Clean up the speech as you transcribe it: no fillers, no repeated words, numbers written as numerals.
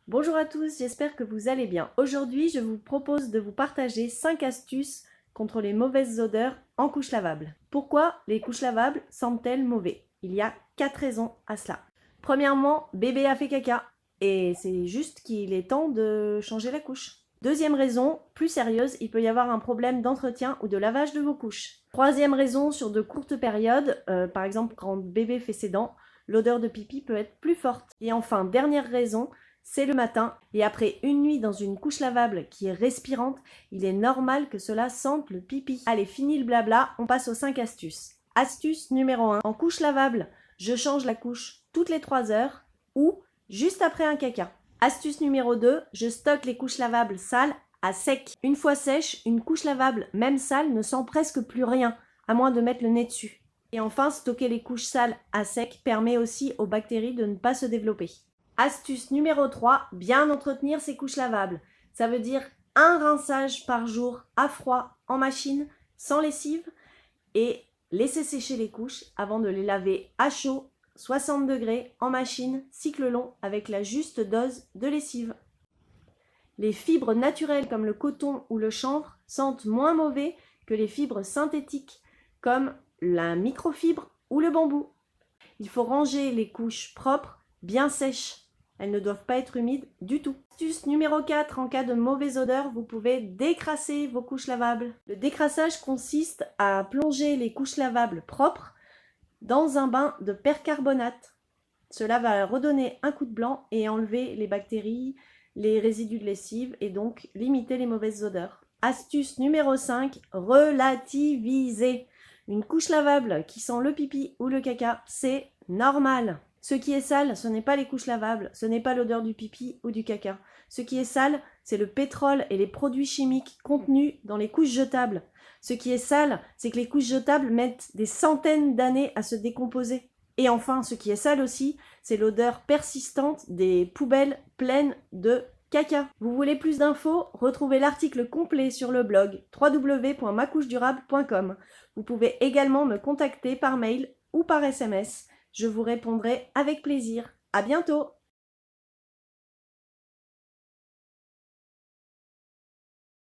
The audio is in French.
Bonjour à tous, j'espère que vous allez bien. Aujourd'hui, je vous propose de vous partager 5 astuces contre les mauvaises odeurs en couche lavable. Pourquoi les couches lavables sentent-elles mauvais? Il y a 4 raisons à cela. Premièrement, bébé a fait caca et c'est juste qu'il est temps de changer la couche. Deuxième raison, plus sérieuse, il peut y avoir un problème d'entretien ou de lavage de vos couches. Troisième raison, sur de courtes périodes, par exemple quand bébé fait ses dents, l'odeur de pipi peut être plus forte. Et enfin, dernière raison, c'est le matin et après une nuit dans une couche lavable qui est respirante, il est normal que cela sente le pipi. Allez, fini le blabla, on passe aux 5 astuces. Astuce numéro 1, en couche lavable, je change la couche toutes les 3 heures ou juste après un caca. Astuce numéro 2, je stocke les couches lavables sales à sec. Une fois sèche, une couche lavable, même sale, ne sent presque plus rien, à moins de mettre le nez dessus. Et enfin, stocker les couches sales à sec permet aussi aux bactéries de ne pas se développer. Astuce numéro 3, bien entretenir ses couches lavables. Ça veut dire un rinçage par jour à froid en machine, sans lessive, et laisser sécher les couches avant de les laver à chaud, 60 degrés, en machine, cycle long, avec la juste dose de lessive. Les fibres naturelles comme le coton ou le chanvre sentent moins mauvais que les fibres synthétiques comme la microfibre ou le bambou. Il faut ranger les couches propres, bien sèches. Elles ne doivent pas être humides du tout. Astuce numéro 4, en cas de mauvaise odeur, vous pouvez décrasser vos couches lavables. Le décrassage consiste à plonger les couches lavables propres dans un bain de percarbonate. Cela va redonner un coup de blanc et enlever les bactéries, les résidus de lessive et donc limiter les mauvaises odeurs. Astuce numéro 5, relativiser. Une couche lavable qui sent le pipi ou le caca, c'est normal. Ce qui est sale, ce n'est pas les couches lavables, ce n'est pas l'odeur du pipi ou du caca. Ce qui est sale, c'est le pétrole et les produits chimiques contenus dans les couches jetables. Ce qui est sale, c'est que les couches jetables mettent des centaines d'années à se décomposer. Et enfin, ce qui est sale aussi, c'est l'odeur persistante des poubelles pleines de caca. Vous voulez plus d'infos? Retrouvez l'article complet sur le blog www.macouchedurable.com. Vous pouvez également me contacter par mail ou par SMS. Je vous répondrai avec plaisir. À bientôt!